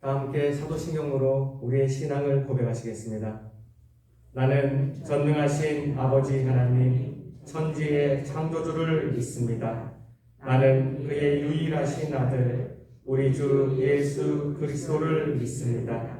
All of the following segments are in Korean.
다 함께 사도신경으로 우리의 신앙을 고백하시겠습니다. 나는 전능하신 아버지 하나님, 천지의 창조주를 믿습니다. 나는 그의 유일하신 아들, 우리 주 예수 그리스도를 믿습니다.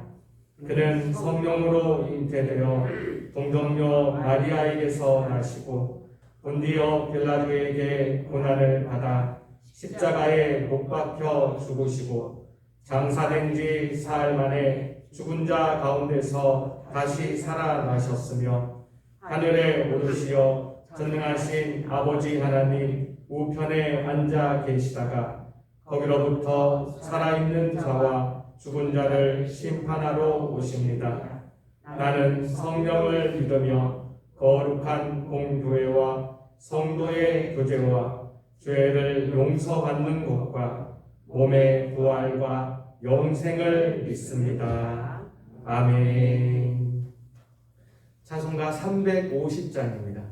그는 성령으로 잉태되어 동정녀 마리아에게서 나시고 본디오 빌라도에게 고난을 받아 십자가에 못 박혀 죽으시고 장사된 지 사흘 만에 죽은 자 가운데서 다시 살아나셨으며 하늘에 오르시어 전능하신 아버지 하나님 우편에 앉아 계시다가 거기로부터 살아있는 자와 죽은 자를 심판하러 오십니다. 나는 성령을 믿으며 거룩한 공교회와 성도의 교제와 죄를 용서받는 것과 몸의 부활과 영생을 믿습니다. 아멘. 찬송가 350장입니다.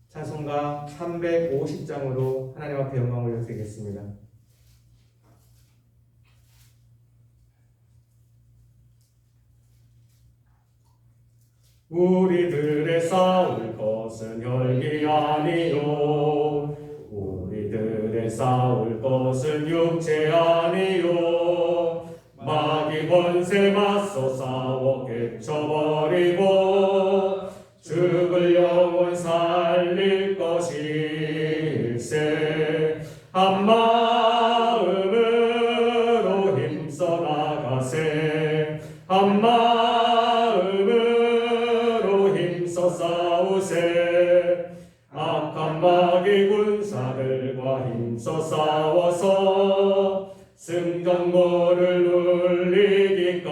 찬송가 350장으로 하나님 앞에 영광을 올려드리겠습니다. 우리들의 싸울 것은 혈기 아니요, 우리들의 싸울 것은 육체 아니요, 마귀 권세 맞서 싸워 깨쳐버리고 죽을 영혼 살릴 것일세. 한 마음으로 힘써 나가세. 한 마음으로 힘써 싸우세. 악한 마귀 군사들과 힘써 싸워서 승전고를 누리기까지.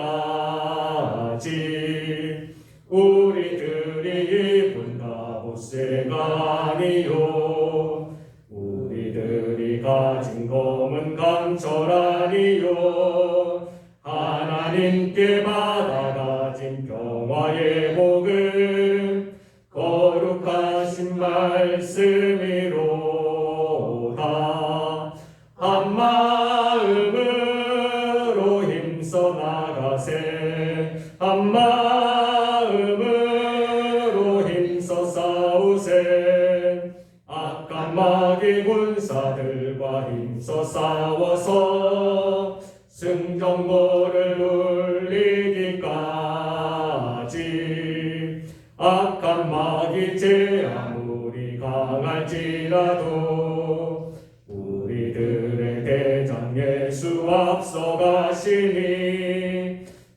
우리들이 입은 갑옷새가 아니요, 우리들이 가진 검은 강철 아니요, 하나님께 받아가진 평화의 복음 거룩하신 말씀이로다. 한 마음으로 힘써 나가세. 한 마음으로 힘써 싸우세. 악한 마귀 군사들과 힘써 싸워서 승전고를 누리기까지. 악한 마귀 죄 아무리 강할지라도 우리들의 대장 예수 앞서가시니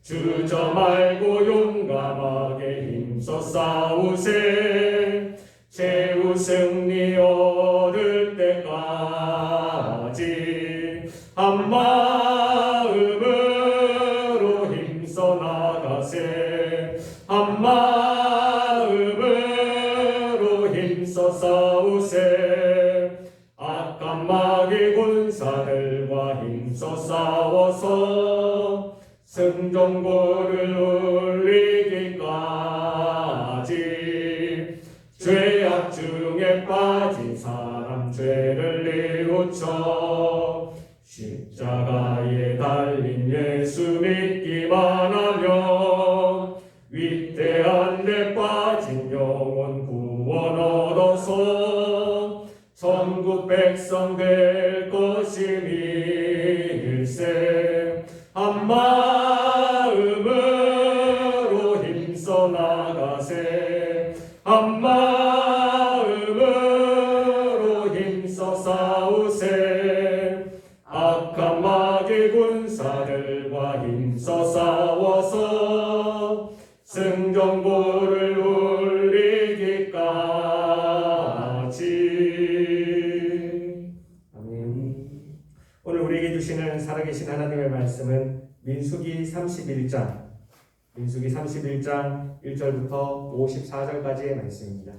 주저 말고 용감하게 힘써 싸우세. 최후 승리 얻을 때까지. 한 마음으로 힘써 나가세. 한 마음으로 힘써 싸우세. 악한 마귀 군사들과 힘써 싸워서 승전고를 울리기까지. 죄악 중에 빠진 사람 죄를 뉘우쳐 십자가에 달린 예수 믿기만 하면 위대한 데 빠진 영혼 구원 얻어서 천국 백성 될 것임일세. 한 마음으로 힘써 나가세. 한 마음으로 힘써 싸우세. 악한 마귀 군사들과 힘써 싸워서 승전고를 울리기까지. 아멘. 오늘 우리에게 주시는 살아계신 하나님의 말씀은 민수기 31장 1절부터 54절까지의 말씀입니다.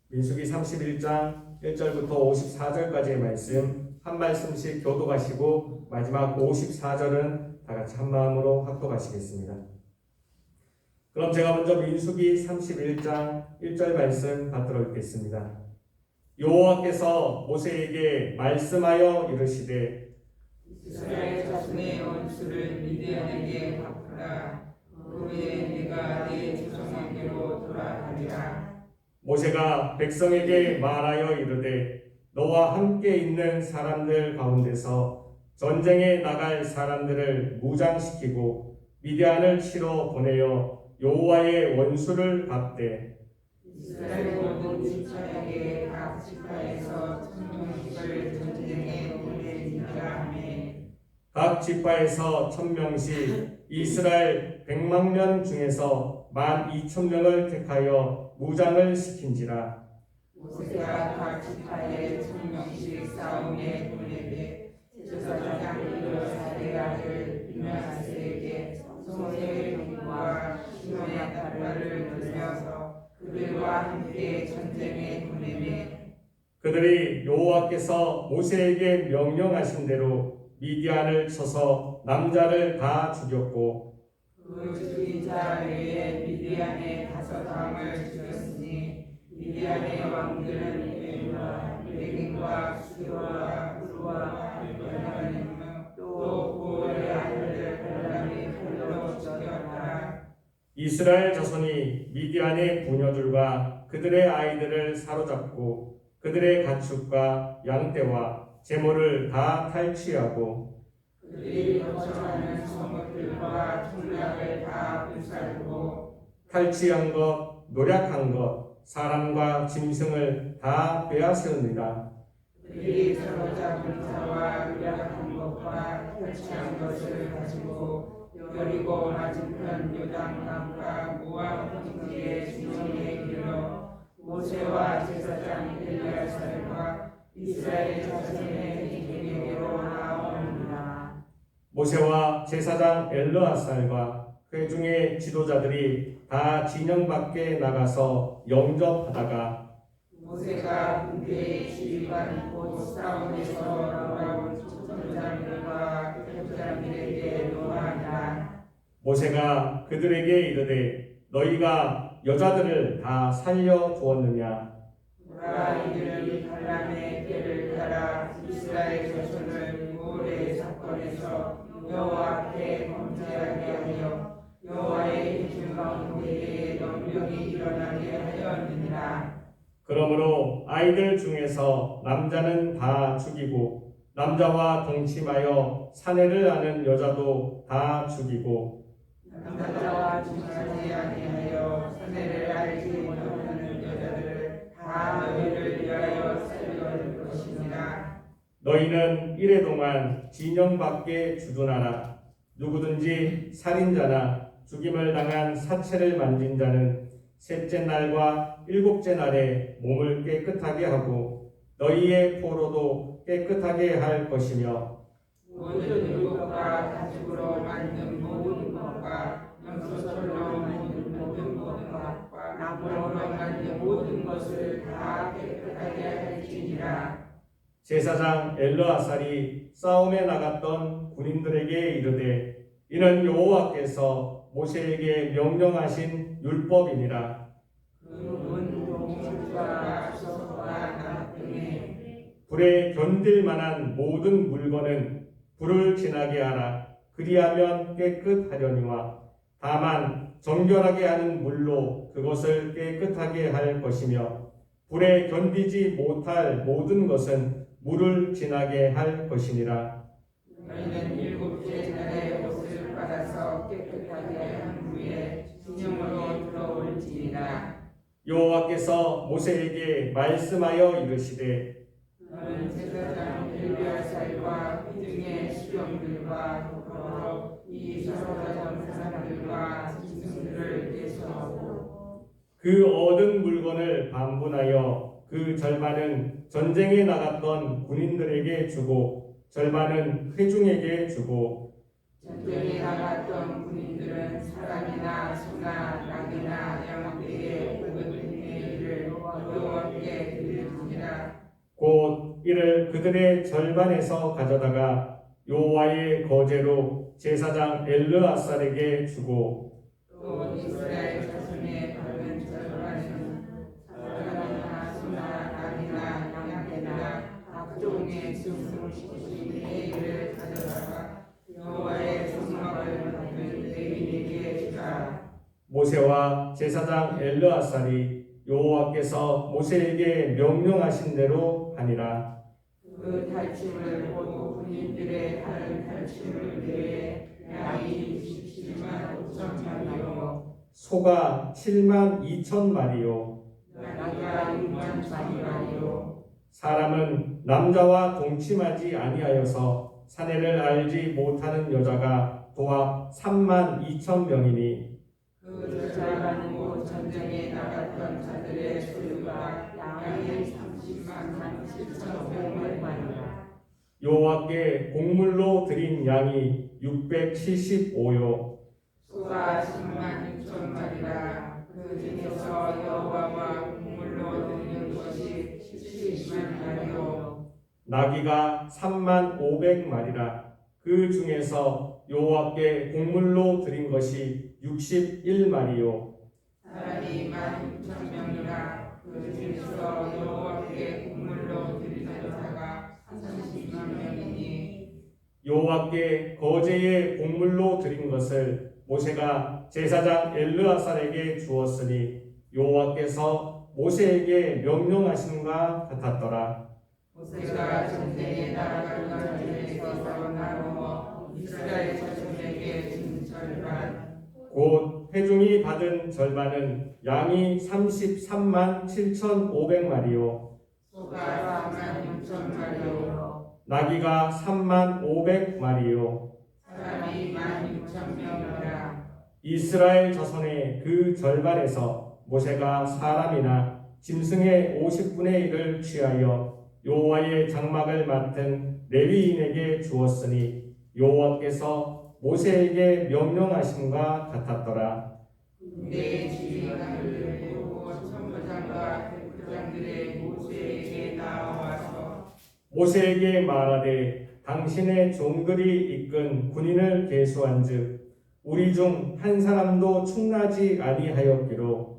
민수기 31장 1절부터 54절까지의 말씀 한 말씀씩 교독하시고 마지막 54절은 다 같이 한 마음으로 합독하시겠습니다. 그럼 제가 먼저 민수기 31장 1절 말씀 받들어 읽겠습니다. 여호와께서 모세에게 말씀하여 이르시되 이스라엘 자손의 원수를 미디안에게 갚으라. 그후에 네가 네 조상에게로 돌아가리라. 모세가 백성에게 말하여 이르되 너와 함께 있는 사람들 가운데서 전쟁에 나갈 사람들을 무장시키고 미디안을 치러 보내어 여호와의 원수를 갚되 이스라엘 모든 지파에게 각 지파에서 천명씩을 전쟁에 보내니라 하매 각 지파에서 1000명씩 이스라엘 100만 중에서 12,000명을 택하여 무장을 시킨지라. 모세가 각 지파에 천명씩 싸움에 보내되 제사장 엘르사의 아들 빈야세에게 소의 병과 시몬의 딸을 들여서 그들과 함께 전쟁에 보내매 그들이 여호와께서 모세에게 명령하신 대로 미디안을 쳐서 남자를 다 죽였고 그 죽인 자 외에 미디안의 5왕을 죽였으니 미디안의 왕들은 엘과 레긴과 수요와 부르와 베냐민 또 고올의 아들들 벨람이 칼로 죽였다. 이스라엘 자손이 미디안의 부녀들과 그들의 아이들을 사로잡고 그들의 가축과 양떼와 재물을 다 탈취하고 그들이 거처하는 성읍들과村락을 다 불살르고 탈취한 것, 노략한 것, 사람과 짐승을 다 빼앗으니라. 그들이 사로잡은 자와 노략한 것과 탈취한 것을 가지고 여리고 맞은편 요단강과 모압 평지의 진영에 이르러 모세와 제사장 엘리야살과 이스라엘 자손의 이에게로 나오니라. 모세와 제사장 엘르아살과 회중의 지도자들이 다 진영 밖에 나가서 영접하다가 모세가 군대의 지휘관 곧 싸움에서 돌아온 천장들과 백장들에게 노하니라. 모세가 그들에게 이르되 너희가 여자들을 다 살려 두었느냐? 보라, 이들이 발람의 꾀를 따라 이스라엘 자손을 모레 사건에서 여호와 앞에 범죄하게 하여 여호와의 회중 가운데에 연병이 일어나게 하였느니라. 그러므로 아이들 중에서 남자는 다 죽이고 남자와 동침하여 사내를 아는 여자도 다 죽이고 남자와 동침하지 아니하여 사내를 알지 못하는 여자들을 다 너희를 위하여 살려줄 것이니라. 너희는 이래 동안 진영 밖에 주둔하라. 누구든지 살인자나 죽임을 당한 사체를 만진 자는 셋째 날과 일곱째 날에 몸을 깨끗하게 하고 너희의 포로도 깨끗하게 할 것이며 모든 물것과 가죽으로 만든 모든 것과 염소털로 만든 모든 것과 나무로 만든 모든 것을 다 깨끗하게 할지니라. 제사장 엘르아살이 싸움에 나갔던 군인들에게 이르되 이는 여호와께서 모세에게 명령하신 율법이니라. 그은 동물과 수소와 나 등에 불에 견딜 만한 모든 물건은 불을 지나게 하라. 그리하면 깨끗하려니와 다만 정결하게 하는 물로 그것을 깨끗하게 할 것이며 불에 견디지 못할 모든 것은 물을 지나게 할 것이니라. 너희는 일곱째 날에 옷을 빨아서 깨끗하게 한 후에 진영으로 들어올지니라. 여호와께서 모세에게 말씀하여 이르시되 너는 제사장 엘리야살과 회중의 수령들과 더불어 이 사로잡은 사람들과 짐승들을 떼서하고 그 얻은 물건을 반분하여 그 절반은 전쟁에 나갔던 군인들에게 주고 절반은 회중에게 주고 전쟁에 나갔던 군인들은 사람이나 소나 낙이나 양떼의 혹은 등의 일을 여호와께 드릴지니라. 곧 이를 그들의 절반에서 가져다가 여호와의 거제로 제사장 엘르아살에게 주고 또 또 이스라엘 자손의 다른 절반은 사람이나 소나 낙이나 양떼나 각종의 짐승의 일을 가져다가 여호와의 성막을 받는 레위인에게 주라. 모세와 제사장 엘르아살이 여호와께서 모세에게 명령하신 대로 하니라. 그 탈취물 곧 군인들의 다른 탈취물 외에 양이 67만 5천 마리요, 소가 7만 2천 마리요. 나귀가 6만 4천 마리요. 사람은 남자와 동침하지 아니하여서 사내를 알지 못하는 여자가 도합 3만 2천 명이니 그 저자라는 곳 전쟁에 나갔던 자들의 수가 양이 30만 7,500마리라. 여호와께 곡물로 드린 양이 675요. 소가 10만 6천 마리라. 그 중에서 여호와와 곡물로 드리는 것이 70만 마리요. 나귀가 3만 500마리라. 그 중에서 여호와께 곡물로 드린 것이 61마리요. 사람이 16,000명이라. 그 중에서 여호와께 곡물로 드리는 자가 30만 명이니 여호와께 거제의 곡물로 드린 것을 모세가 제사장 엘르아살에게 주었으니 여호와께서 모세에게 명령하심과 같았더라. 모세가 전쟁에 나아가는 자들에게서 나누어 이스라엘 자손에게 준 절반 곧 회중이 받은 절반은 양이 33만 7,500마리요. 소가 4만 6천 마리요, 나귀가 3만 500마리요. 사람이 16,000명이라. 이스라엘 자손의 그 절반에서 모세가 사람이나 짐승의 50분의 1을 취하여 여호와의 장막을 맡은 레위인에게 주었으니 여호와께서 모세에게 명령하심과 같았더라. 군대의 지휘관들 그리고 천부장과 백부장들의 모세에게 나와서 모세에게 말하되 당신의 종들이 이끈 군인을 계수한즉 우리 중 한 사람도 충나지 아니하였기로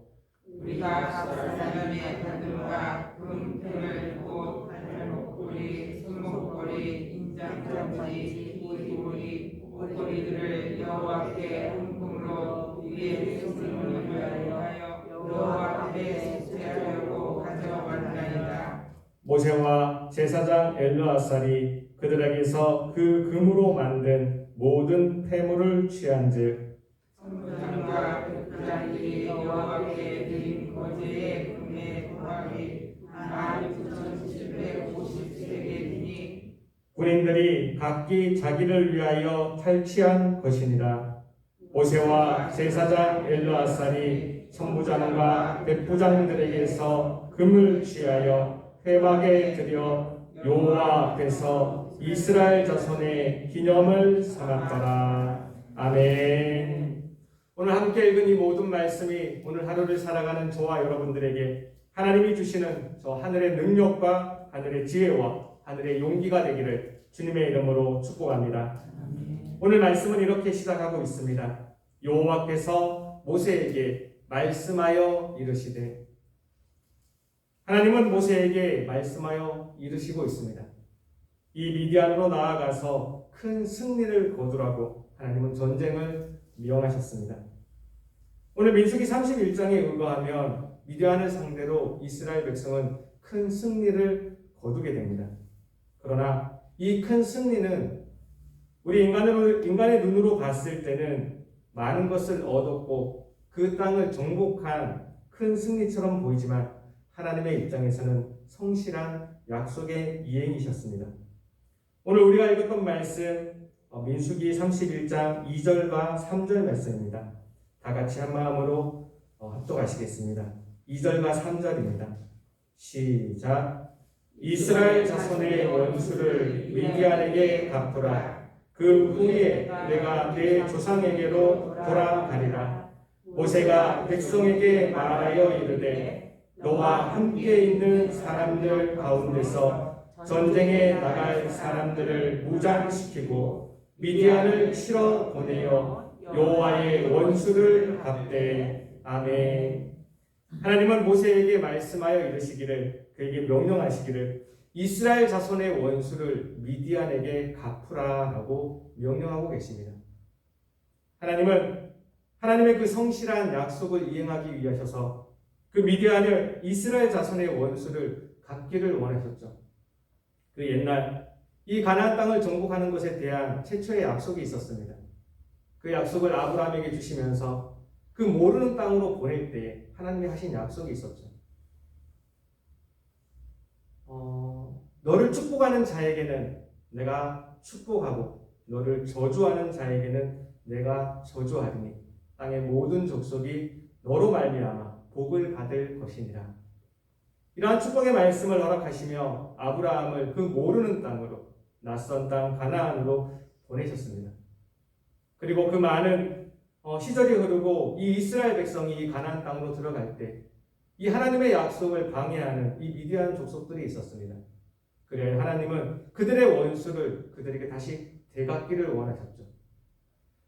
우리가 사람의 받음과 금패를 곧 발목걸이, 손목걸이, 인장정지, 이고리, 목걸이들을 여호와께 헌금으로 위에 숨을 위하여 여호와 앞에 제하려고 가져왔나이다. 모세와 제사장 엘르아살이 그들에게서 그 금으로 만든 모든 폐물을 취한즉 선부장과 백부장들이 여호와께 드린 거제의 금의 도합이 19,750세겔이니 군인들이 각기 자기를 위하여 탈취한 것이니라. 모세와 제사장 엘르아살이 천부장과 백부장들에게서 금을 취하여 회막에 들여 여호와 앞에서 이스라엘 자손의 기념을 삼았더라. 아멘. 오늘 함께 읽은 이 모든 말씀이 오늘 하루를 살아가는 저와 여러분들에게 하나님이 주시는 저 하늘의 능력과 하늘의 지혜와 하늘의 용기가 되기를 주님의 이름으로 축복합니다. 오늘 말씀은 이렇게 시작하고 있습니다. 여호와께서 모세에게 말씀하여 이르시되, 하나님은 모세에게 말씀하여 이르시고 있습니다. 이 미디안으로 나아가서 큰 승리를 거두라고 하나님은 전쟁을 명하셨습니다. 오늘 민수기 31장에 의거하면 미디안을 상대로 이스라엘 백성은 큰 승리를 거두게 됩니다. 그러나 이 큰 승리는 우리 인간의 눈으로 봤을 때는 많은 것을 얻었고 그 땅을 정복한 큰 승리처럼 보이지만 하나님의 입장에서는 성실한 약속의 이행이셨습니다. 오늘 우리가 읽었던 말씀 민수기 31장 2절과 3절 말씀입니다. 다 같이 한 마음으로 합독하시겠습니다. 2절과 3절입니다. 시작. 이스라엘 자손의 원수를 미디안에게 갚으라. 그 후에 내가 내 조상에게로 돌아가리라. 모세가 백성에게 말하여 이르되 너와 함께 있는 사람들 가운데서 전쟁에 나갈 사람들을 무장시키고 미디안을 치러 보내어 여호와의 원수를 갚되. 아멘. 하나님은 모세에게 말씀하여 이르시기를, 그에게 명령하시기를 이스라엘 자손의 원수를 미디안에게 갚으라라고 명령하고 계십니다. 하나님은 하나님의 그 성실한 약속을 이행하기 위하셔서 그 미디안을 이스라엘 자손의 원수를 갚기를 원하셨죠. 그 옛날 이 가나안 땅을 정복하는 것에 대한 최초의 약속이 있었습니다. 그 약속을 아브라함에게 주시면서 그 모르는 땅으로 보낼 때에 하나님이 하신 약속이 있었죠. 너를 축복하는 자에게는 내가 축복하고 너를 저주하는 자에게는 내가 저주하리니 땅의 모든 족속이 너로 말미암아 복을 받을 것이니라. 이러한 축복의 말씀을 허락하시며 아브라함을 그 모르는 땅으로, 낯선 땅 가나안으로 보내셨습니다. 그리고 그 많은 시절이 흐르고 이 이스라엘 백성이 이 가나안 땅으로 들어갈 때 이 하나님의 약속을 방해하는 이 미디안 족속들이 있었습니다. 그래 하나님은 그들의 원수를 그들에게 다시 되갚기를 원하셨죠.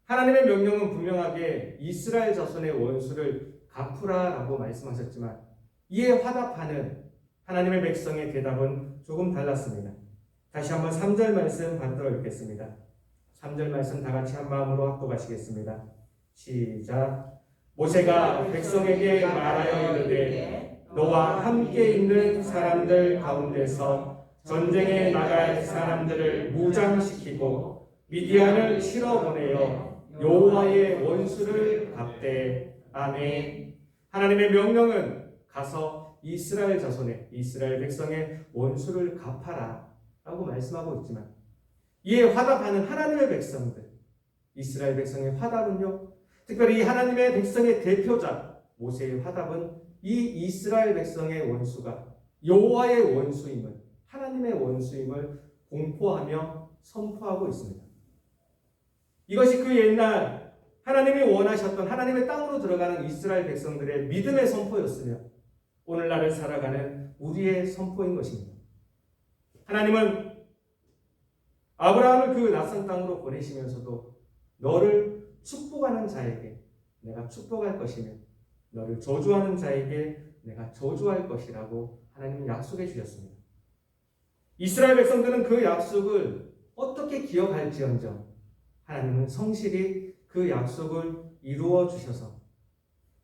하나님의 명령은 분명하게 이스라엘 자손의 원수를 갚으라라고 말씀하셨지만 이에 화답하는 하나님의 백성의 대답은 조금 달랐습니다. 다시 한번 3절 말씀 받들어 읽겠습니다. 3절 말씀 다 같이 한 마음으로 합독하시겠습니다. 시작. 모세가 백성에게 말하여 이르되 너와 함께 있는 사람들 가운데서 전쟁에 나갈 사람들을 무장시키고 미디안을 실어보내어 여호와의 원수를 갚되. 아멘. 하나님의 명령은 가서 이스라엘 자손의, 이스라엘 백성의 원수를 갚아라 라고 말씀하고 있지만 이에 화답하는 하나님의 백성들, 이스라엘 백성의 화답은요, 특별히 하나님의 백성의 대표자 모세의 화답은 이 이스라엘 백성의 원수가 여호와의 원수임을, 하나님의 원수임을 공포하며 선포하고 있습니다. 이것이 그 옛날 하나님이 원하셨던 하나님의 땅으로 들어가는 이스라엘 백성들의 믿음의 선포였으며 오늘날을 살아가는 우리의 선포인 것입니다. 하나님은 아브라함을 그 낯선 땅으로 보내시면서도 너를 축복하는 자에게 내가 축복할 것이며 너를 저주하는 자에게 내가 저주할 것이라고 하나님은 약속해 주셨습니다. 이스라엘 백성들은 그 약속을 어떻게 기억할지언정 하나님은 성실히 그 약속을 이루어 주셔서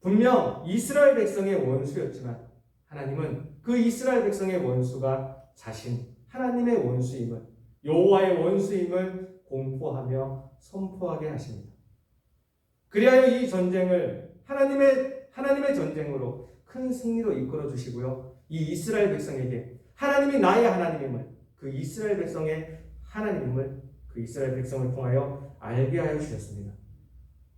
분명 이스라엘 백성의 원수였지만 하나님은 그 이스라엘 백성의 원수가 자신 하나님의 원수임을, 여호와의 원수임을 공포하며 선포하게 하십니다. 그리하여 이 전쟁을 하나님의 전쟁으로 큰 승리로 이끌어 주시고요. 이 이스라엘 백성에게 하나님이 나의 하나님임을, 그 이스라엘 백성의 하나님임을 그 이스라엘 백성을 통하여 알게 하여 주셨습니다.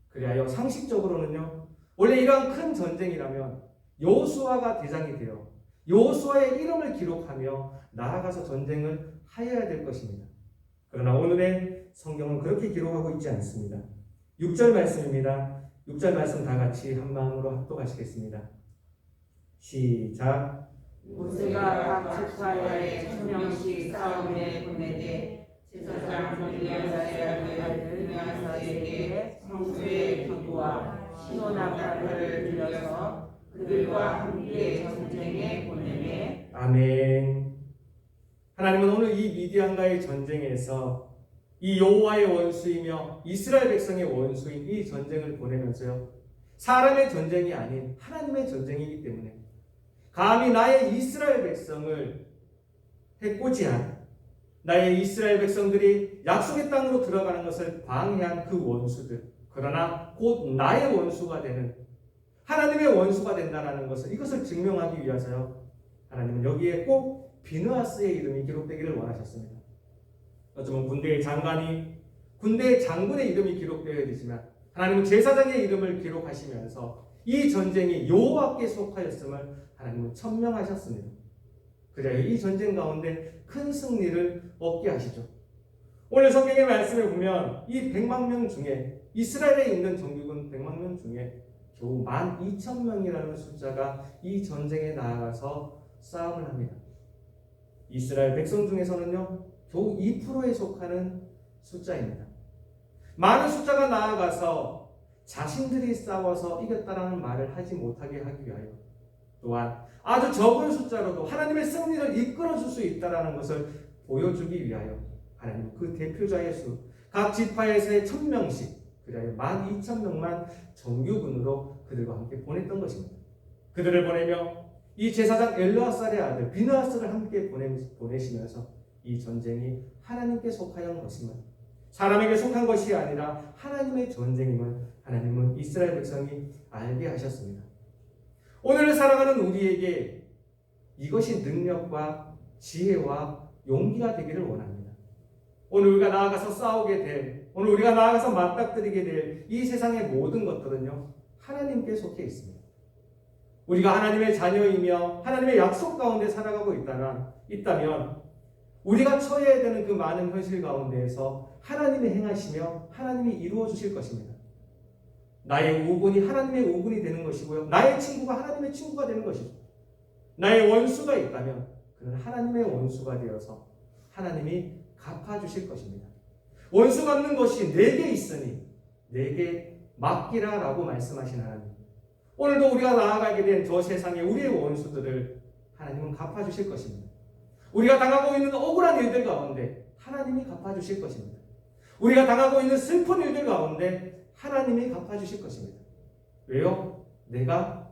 그리하여 상식적으로는요, 원래 이러한 큰 전쟁이라면 여호수아가 대장이 되어 여호수아의 이름을 기록하며 나아가서 전쟁을 하여야 될 것입니다. 그러나 오늘의 성경은 그렇게 기록하고 있지 않습니다. 6절 말씀입니다. 6절 말씀 다 같이 한 마음으로 합독하시겠습니다. 시작. 모세가 각 지파에 1000명씩 싸움에 보내되 제사장 엘리야사의 아들 느냐사에게 성수의 기구와 시노나팔을 들려서 그들과 함께 전쟁에 보내매. 아멘. 하나님은 오늘 이 미디안과의 전쟁에서 이 여호와의 원수이며 이스라엘 백성의 원수인 이 전쟁을 보내면서요, 사람의 전쟁이 아닌 하나님의 전쟁이기 때문에 감히 나의 이스라엘 백성을 해코지한, 나의 이스라엘 백성들이 약속의 땅으로 들어가는 것을 방해한 그 원수들, 그러나 곧 나의 원수가 되는, 하나님의 원수가 된다는 것을, 이것을 증명하기 위해서요, 하나님은 여기에 꼭 비느하스의 이름이 기록되기를 원하셨습니다. 어쩌면 군대의 장군의 이름이 기록되어야 되지만 하나님은 제사장의 이름을 기록하시면서 이 전쟁이 여호와께 속하였음을 하나님은 천명하셨습니다. 그래야 이 전쟁 가운데 큰 승리를 얻게 하시죠. 오늘 성경의 말씀을 보면 이 100만 명 중에, 이스라엘에 있는 정규군 100만 명 중에 겨우 12,000명이라는 숫자가 이 전쟁에 나아가서 싸움을 합니다. 이스라엘 백성 중에서는요, 겨우 2%에 속하는 숫자입니다. 많은 숫자가 나아가서 자신들이 싸워서 이겼다라는 말을 하지 못하게 하기 위하여, 또한 아주 적은 숫자로도 하나님의 승리를 이끌어줄 수 있다라는 것을 보여주기 위하여 하나님 그 대표자의 수, 각 지파에서의 1000명씩, 그리하여 12,000명만 정규군으로 그들과 함께 보냈던 것입니다. 그들을 보내며 이 제사장 엘르아살의 아들 비느하스를 함께 보내시면서 이 전쟁이 하나님께 속하여 것임을, 사람에게 속한 것이 아니라 하나님의 전쟁임을 하나님은 이스라엘 백성이 알게 하셨습니다. 오늘을 살아가는 우리에게 이것이 능력과 지혜와 용기가 되기를 원합니다. 오늘 우리가 나아가서 싸우게 될, 오늘 우리가 나아가서 맞닥뜨리게 될 이 세상의 모든 것들은요, 하나님께 속해 있습니다. 우리가 하나님의 자녀이며 하나님의 약속 가운데 살아가고 있다면 우리가 처해야 되는 그 많은 현실 가운데에서 하나님이 행하시며 하나님이 이루어 주실 것입니다. 나의 우군이 하나님의 우군이 되는 것이고요, 나의 친구가 하나님의 친구가 되는 것이죠. 나의 원수가 있다면 그는 하나님의 원수가 되어서 하나님이 갚아주실 것입니다. 원수 갚는 것이 내게 있으니 내게 맡기라 라고 말씀하신 하나님, 오늘도 우리가 나아가게 된 저 세상에 우리의 원수들을 하나님은 갚아주실 것입니다. 우리가 당하고 있는 억울한 일들 가운데 하나님이 갚아주실 것입니다. 우리가 당하고 있는 슬픈 일들 가운데 하나님이 갚아주실 것입니다. 왜요? 내가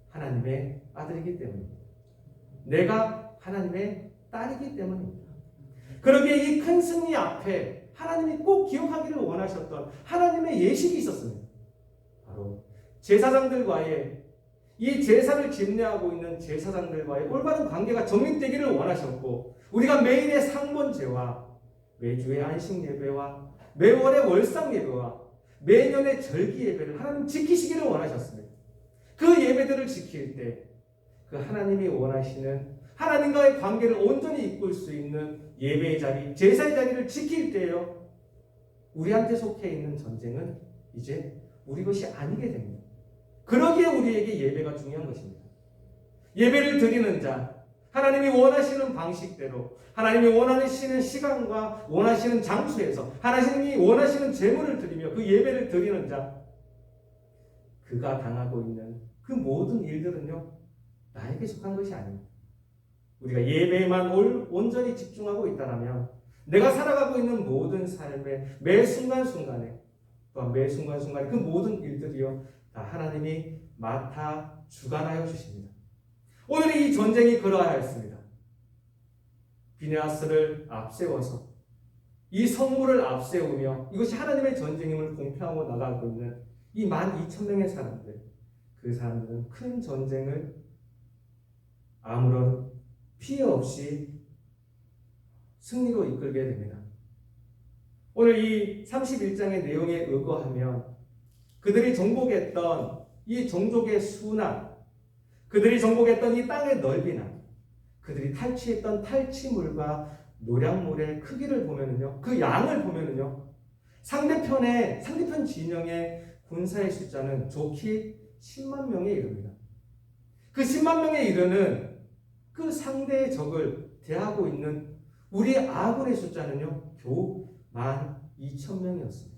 하나님의 아들이기 때문입니다. 내가 하나님의 딸이기 때문입니다. 그러기에 이 큰 승리 앞에 하나님이 꼭 기억하기를 원하셨던 하나님의 예식이 있었습니다. 바로 제사장들과의, 이 제사를 집례하고 있는 제사장들과의 올바른 관계가 정립되기를 원하셨고, 우리가 매일의 상번제와 매주의 안식 예배와 매월의 월상 예배와 매년의 절기 예배를 하나님 지키시기를 원하셨습니다. 그 예배들을 지킬 때 그 하나님이 원하시는 하나님과의 관계를 온전히 이끌 수 있는 예배의 자리, 제사의 자리를 지킬 때요, 우리한테 속해 있는 전쟁은 이제 우리 것이 아니게 됩니다. 그러기에 우리에게 예배가 중요한 것입니다. 예배를 드리는 자, 하나님이 원하시는 방식대로, 하나님이 원하시는 시간과 원하시는 장소에서 하나님이 원하시는 제물을 드리며 그 예배를 드리는 자, 그가 당하고 있는 그 모든 일들은요, 나에게 속한 것이 아닙니다. 우리가 예배에만 온전히 집중하고 있다면 내가 살아가고 있는 모든 삶의 매 순간순간에, 또한 매 순간순간에 그 모든 일들이요, 다 하나님이 맡아 주관하여 주십니다. 오늘 이 전쟁이 그러하였습니다. 비느하스를 앞세워서 이 성물을 앞세우며 이것이 하나님의 전쟁임을 공표하고 나가고 있는 이 12,000명의 사람들, 그 사람들은 큰 전쟁을 아무런 피해 없이 승리로 이끌게 됩니다. 오늘 이 31장의 내용에 의거하면 그들이 정복했던 이 종족의 수나, 그들이 정복했던 이 땅의 넓이나, 그들이 탈취했던 탈취물과 노략물의 크기를 보면은요, 그 양을 보면은요, 상대편 진영의 군사의 숫자는 좋기 10만 명에 이릅니다. 그 10만 명에 이르는 그 상대의 적을 대하고 있는 우리 아군의 숫자는요, 겨우 12,000명이었습니다.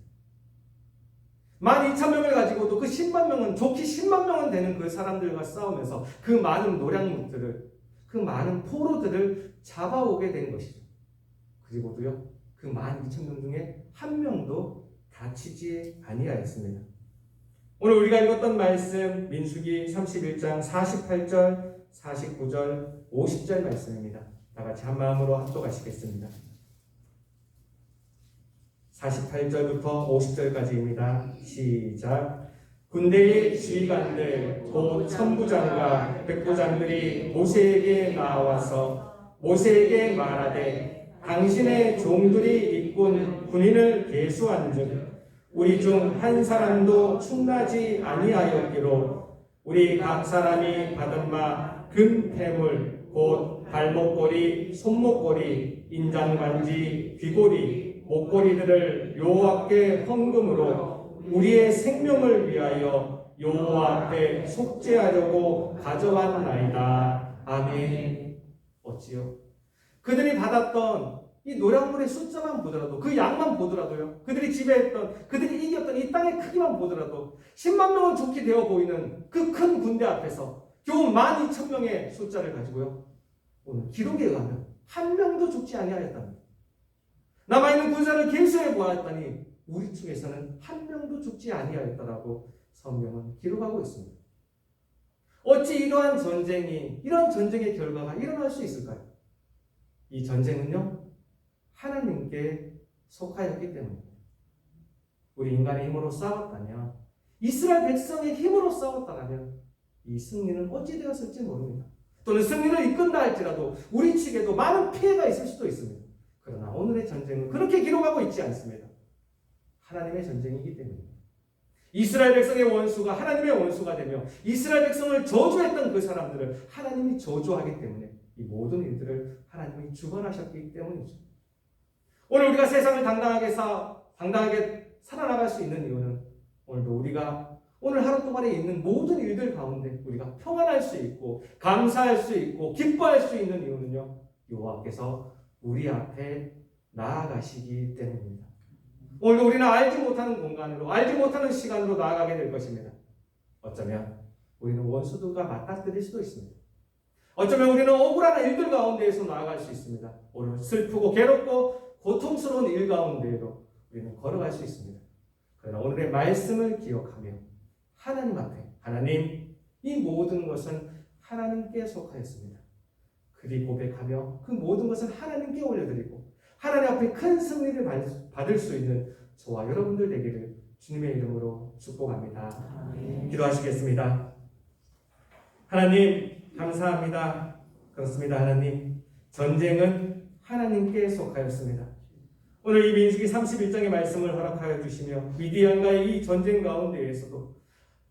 12,000명을 가지고도 그 10만 명은, 좋기 10만 명은 되는 그 사람들과 싸우면서 그 많은 노략물들을, 그 많은 포로들을 잡아오게 된 것이죠. 그리고도요, 그 12,000명 중에 한 명도 다치지 아니하였습니다. 오늘 우리가 읽었던 말씀, 민수기 31장 48절, 49절, 50절 말씀입니다. 다 같이 한 마음으로 합독하시겠습니다. 48절부터 50절까지입니다. 시작. 군대의 지휘관들 곧 천부장과 백부장들이 모세에게 나와서 모세에게 말하되 당신의 종들이 일꾼 군인을 계수한즉 우리 중 한 사람도 충나지 아니하였기로 우리 각 사람이 받은 바 금 패물 곧 발목걸이, 손목걸이, 인장반지, 귀걸이, 목걸이들을 여호와께 헌금으로 우리의 생명을 위하여 여호와 앞에 속죄하려고 가져왔나이다. 아멘. 어찌요? 그들이 받았던 이 노량물의 숫자만 보더라도, 그 양만 보더라도요, 그들이 지배했던, 그들이 이겼던 이 땅의 크기만 보더라도 10만 명은 좋게 되어 보이는 그 큰 군대 앞에서 겨우 12,000명의 숫자를 가지고요, 오늘 기록에 의하면 한 명도 죽지 아니하였답니다. 남아있는 군사를 계수해 보았더니 우리 중에서는 한 명도 죽지 아니하였다라고 성경은 기록하고 있습니다. 어찌 이러한 전쟁이, 이런 전쟁의 결과가 일어날 수 있을까요? 이 전쟁은요, 하나님께 속하였기 때문입니다. 우리 인간의 힘으로 싸웠다면, 이스라엘 백성의 힘으로 싸웠다면 이 승리는 어찌 되었을지 모릅니다. 또는 승리를 이끈다 할지라도 우리 측에도 많은 피해가 있을 수도 있습니다. 그러나 오늘의 전쟁은 그렇게 기록하고 있지 않습니다. 하나님의 전쟁이기 때문입니다. 이스라엘 백성의 원수가 하나님의 원수가 되며 이스라엘 백성을 저주했던 그 사람들을 하나님이 저주하기 때문에 이 모든 일들을 하나님이 주관하셨기 때문이죠. 오늘 우리가 세상을 당당하게 살아나갈 수 있는 이유는 오늘도 우리가 오늘 하루 동안에 있는 모든 일들 가운데 우리가 평안할 수 있고 감사할 수 있고 기뻐할 수 있는 이유는요, 여호와께서 우리 앞에 나아가시기 때문입니다. 오늘도 우리는 알지 못하는 공간으로, 알지 못하는 시간으로 나아가게 될 것입니다. 어쩌면 우리는 원수들과 맞닥뜨릴 수도 있습니다. 어쩌면 우리는 억울한 일들 가운데에서 나아갈 수 있습니다. 오늘 슬프고 괴롭고 고통스러운 일 가운데에도 우리는 걸어갈 수 있습니다. 그러나 오늘의 말씀을 기억하며 하나님 앞에, 하나님, 이 모든 것은 하나님께 속하였습니다. 그리 고백하며 그 모든 것은 하나님께 올려드리고 하나님 앞에 큰 승리를 받을 수 있는 저와 여러분들 되기를 주님의 이름으로 축복합니다. 기도하시겠습니다. 하나님 감사합니다. 그렇습니다. 하나님, 전쟁은 하나님께 속하였습니다. 오늘 이 민수기 31장의 말씀을 허락하여 주시며 미디안과의 이 전쟁 가운데에서도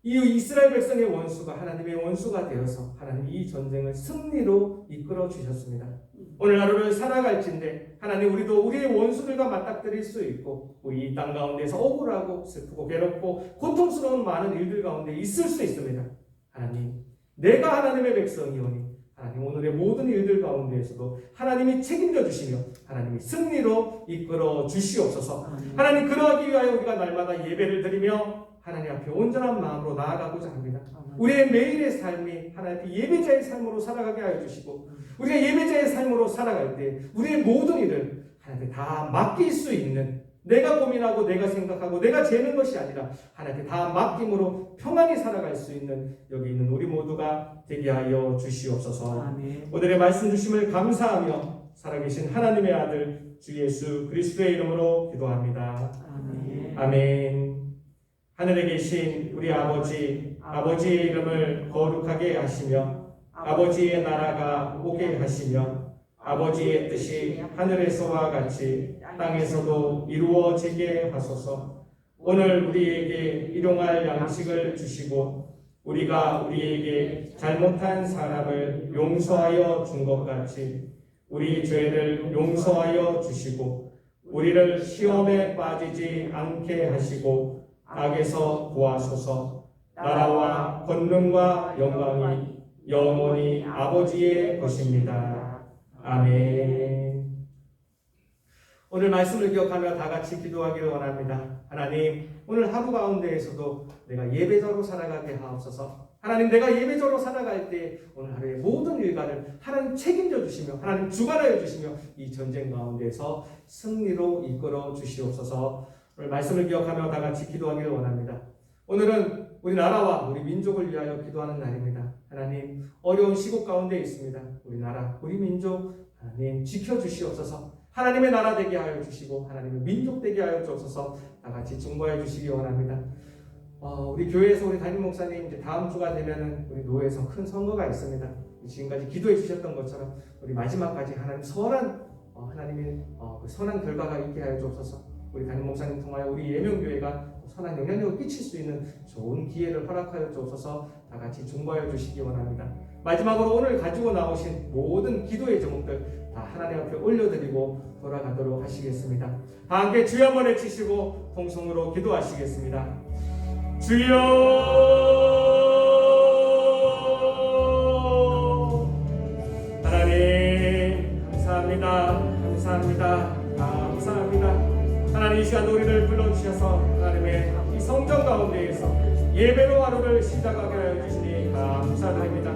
이 이스라엘 백성의 원수가 하나님의 원수가 되어서 하나님이 이 전쟁을 승리로 이끌어 주셨습니다. 오늘 하루를 살아갈진데 하나님, 우리도 우리의 원수들과 맞닥뜨릴 수 있고 우리 이 땅 가운데서 억울하고 슬프고 괴롭고 고통스러운 많은 일들 가운데 있을 수 있습니다. 하나님, 내가 하나님의 백성이오니 하나님, 오늘의 모든 일들 가운데에서도 하나님이 책임져 주시며 하나님이 승리로 이끌어 주시옵소서. 하나님, 그러하기 위하여 우리가 날마다 예배를 드리며 하나님 앞에 온전한 마음으로 나아가고자 합니다. 우리의 매일의 삶이 하나님 앞에 예배자의 삶으로 살아가게 하여 주시고 우리가 예배자의 삶으로 살아갈 때 우리의 모든 일을 하나님께 다 맡길 수 있는, 내가 고민하고 내가 생각하고 내가 재는 것이 아니라 하나님께 다 맡김으로 평안히 살아갈 수 있는 여기 있는 우리 모두가 되게 하여 주시옵소서. 아멘. 오늘의 말씀 주심을 감사하며 살아계신 하나님의 아들 주 예수 그리스도의 이름으로 기도합니다. 아멘. 아멘. 하늘에 계신 우리 아버지, 아버지의 이름을 거룩하게 하시며 아버지의 나라가 오게 하시며 아버지의 뜻이 하늘에서와 같이 땅에서도 이루어지게 하소서. 오늘 우리에게 일용할 양식을 주시고 우리가 우리에게 잘못한 사람을 용서하여 준 것 같이 우리 죄를 용서하여 주시고 우리를 시험에 빠지지 않게 하시고 악에서 구하소서. 나라와 권능과 영광이 영원히 아버지의 것입니다. 아멘. 오늘 말씀을 기억하며 다 같이 기도하기를 원합니다. 하나님, 오늘 하루 가운데에서도 내가 예배자로 살아가게 하옵소서. 하나님, 내가 예배자로 살아갈 때 오늘 하루의 모든 일과를 하나님 책임져 주시며 하나님 주관하여 주시며 이 전쟁 가운데서 승리로 이끌어 주시옵소서. 오늘 말씀을 기억하며 다 같이 기도하기를 원합니다. 오늘은 우리 나라와 우리 민족을 위하여 기도하는 날입니다. 하나님, 어려운 시국 가운데 있습니다. 우리 나라, 우리 민족 하나님 지켜주시옵소서. 하나님의 나라 되게 하여 주시고 하나님의 민족 되게 하여 주옵소서. 다 같이 중보해 주시기 원합니다. 우리 교회에서 우리 담임 목사님 이제 다음 주가 되면은 우리 노회에서 큰 선거가 있습니다. 지금까지 기도해 주셨던 것처럼 우리 마지막까지 하나님 선한 하나님의 그 선한 결과가 있게 하여 주옵소서. 우리 담임 목사님 통하여 우리 예명교회가 선한 영향력을 끼칠 수 있는 좋은 기회를 허락하여 주옵소서. 다 같이 중보하여 주시기 원합니다. 마지막으로 오늘 가지고 나오신 모든 기도의 제목들 다 하나님 앞에 올려드리고 돌아가도록 하시겠습니다. 다 함께 주여 한번 외치시고 통성으로 기도하시겠습니다. 주여, 하나님 감사합니다. 감사합니다. 하루를 시작하게 하여 주시니 감사드립니다.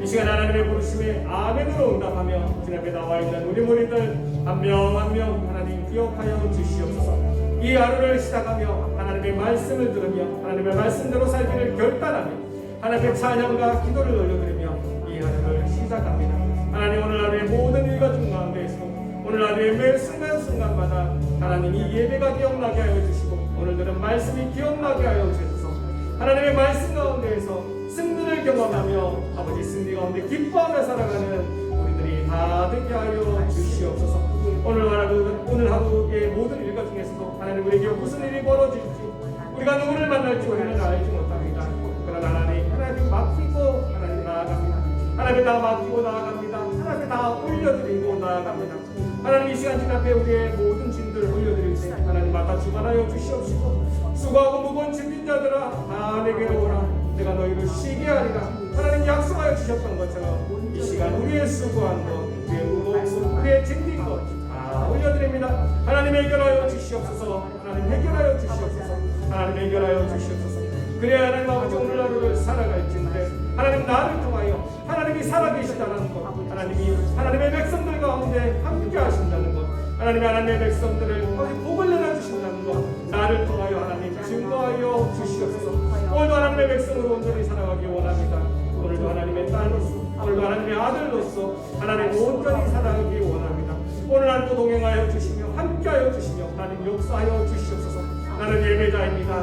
이 시간 하나님의 부르심에 아멘으로 응답하며 주 앞에 나와 있는 우리 무리들 한 명 한 명 하나님 기억하여 주시옵소서. 이 하루를 시작하며 하나님의 말씀을 들으며 하나님의 말씀대로 살기를 결단하며 하나님의 찬양과 기도를 올려드리며 이 하루를 시작합니다. 하나님 오늘 하루의 모든 일과중 가운데에서 오늘 하루의 매 순간순간마다 하나님 이 예배가 기억나게 하여 주시고 오늘 들은 말씀이 기억나게 하여 주셔서 하나님의 말씀 가운데에서 승리를 경험하며 아버지 승리 가운데 기뻐하며 살아가는 우리들이 다 되게 하여 주시옵소서. 오늘 하루의 모든 일과 중에서도 하나님 우리에게 무슨 일이 벌어질지 우리가 누구를 만날지 우리는 알지 못합니다. 그러나 하나님 맡기고 하나님 나아갑니다. 하나님 다 맡기고 나아갑니다. 하나님 다 올려드리고 나아갑니다. 하나님 이 시간 주 앞에 우리의 모든 짐들을 올려드릴 때 하나님 맡아 주관하여 주시옵시고 수고하고 무거운 짐진 자들아 다 내게로 오라 내가 너희를 쉬게 하리라. 하나님 약속하여 주셨던 것처럼 이 시간 우리의 수고한 것 우리의 무거운 것 우리의 짐진 것 다 올려드립니다. 하나님 해결하여 주시옵소서. 하나님 해결하여 주시옵소서. 하나님 해결하여 주시옵소서. 그래야 하나님 아버지 오늘 하루를 살아갈진데 하나님 나를 통하여 하나님이 살아계시다는 것 하나님이 하나님의 백성들 가운데 함께 하신다는 것 하나님의 백성들을 아버지 복을 내려주신다는 것 나를 통하여 하나님 증거하여 주시옵소서. 오늘도 하나님의 백성으로 온전히 살아가기 원합니다. 오늘도 하나님의 딸로서 오늘도 하나님의 아들로서 하나님 온전히 살아가기 원합니다. 오늘 하루도 동행하여 주시며 함께하여 주시며 하나님 역사하여 주시옵소서. 나는 예배자입니다.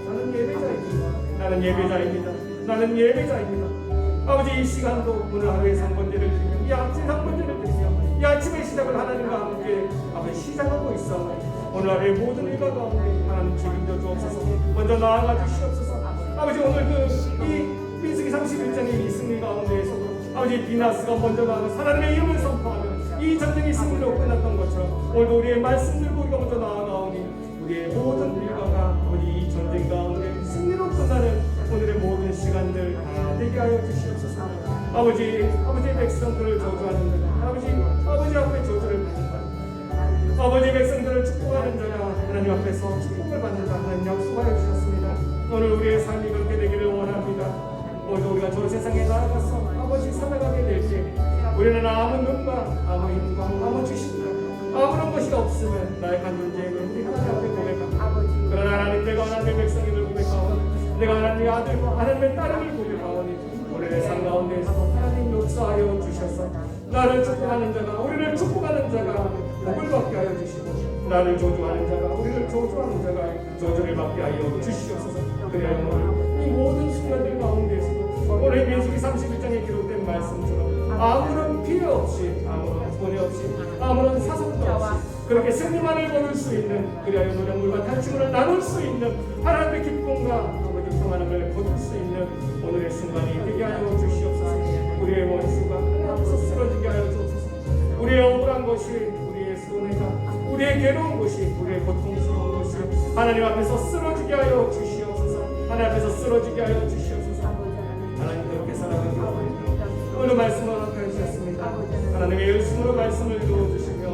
나는 예배자입니다. 나는 예배자입니다. 나는 예배자입니다. 아버지 이 시간도 오늘 하루의 상번제를 드리며 이 아침 상번제를 드리며 이 아침의 시작을 하나님과 함께 아버지 시작하고 있어. 오늘 하루의 모든 일과 가운데 하나님 책임져 주옵소서. 먼저 나아가 주시옵소서. 아버지 오늘 이 민수기 31장의 이 승리 가운데에서도 아버지 비나스가 먼저 나아가 하나님의 이름을 선포하며 이 전쟁이 승리로 끝났던 것처럼 오늘도 우리의 말씀 들고 우리가 먼저 나아가오니 우리의 모든 일과가 아버지 이 전쟁 가운데 승리로 끝나는 오늘의 모든 시간들 다 되게 하여 주시옵소서. 아버지의 백성들을 저주하는 자가 아버지 앞에 저주를 받는 자 아버지의 백성들을 축복하는 자가 하나님 앞에서 축복을 받는 자 하나님 약속하여 주셨습니다. 오늘 우리의 삶이 그렇게 되기를 원합니다. 오늘 우리가 저 세상에 나아가서 아버지 살아가게 될 때 우리는 아무 눈과 아무 힘과 아무 지식과 아무런 것이 없으면 나약한 존재임을 우리 하나님 앞에 고백합니다. 그러나 하나님 내가 하나님의 백성임을 고백하오니 내가 하나님의 아들과 하나님의 딸임을 고백하오니 우리의 삶 가운데에서 하나님 역사하여 주셔서 나를 축복하는 자가 우리를 축복하는 자가 복을 받게 하여 주시고 나를 저주하는 자가 우리를 저주하는 자가 저주를 받게 하여 주시옵소서. 그래야 오늘 이 모든 순간들 가운데에서도 오늘 민수기 31장에 기록된 말씀처럼 아무런 피해 없이 아무런 손해 없이 아무런 사상도 없이 그렇게 승리만을 거둘 수 있는 그리하여 노력물과 탈취물을 나눌 수 있는 하나님의 기쁨과 아버지 평안함을 거둘 수 있는 오늘의 순간이 되게 하여 주시옵소서. 우리의 원수가 하나님께서 쓰러지게 하여 주옵소서. 우리의 억울한 것이 우리의 손해가 우리의 괴로운 것이 우리의 고통스러운 것이 하나님 앞에서 쓰러지게 하여 주시옵소서. 하나님 앞에서 쓰러지게 하여 주시옵소서. 하나님 그렇게 살아가기 원합니다. 오늘 말씀을 허락하여 주셨습니다. 하나님의 열심으로 말씀을 주어주시며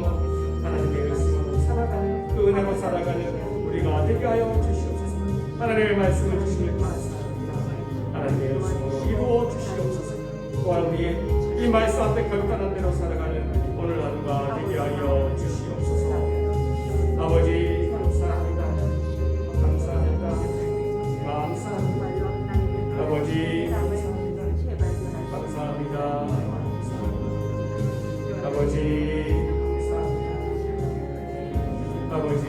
하나님의 열심으로 살아가는 그 은혜로 살아가는 우리가 되게 하여 주시옵소서. 하나님의 말씀을 주시길 바랍니다. 하나님의 열심으로 이루어 주시옵소서. 또한 우리의 이 말씀 앞에 결단한 대로 살아가는 오늘 하루가 되게 하여 주시옵소서. 아버지 감사합니다. 감사합니다. 감사합니다. 아버지 감사합니다. 아버지 감사합니다. 아버지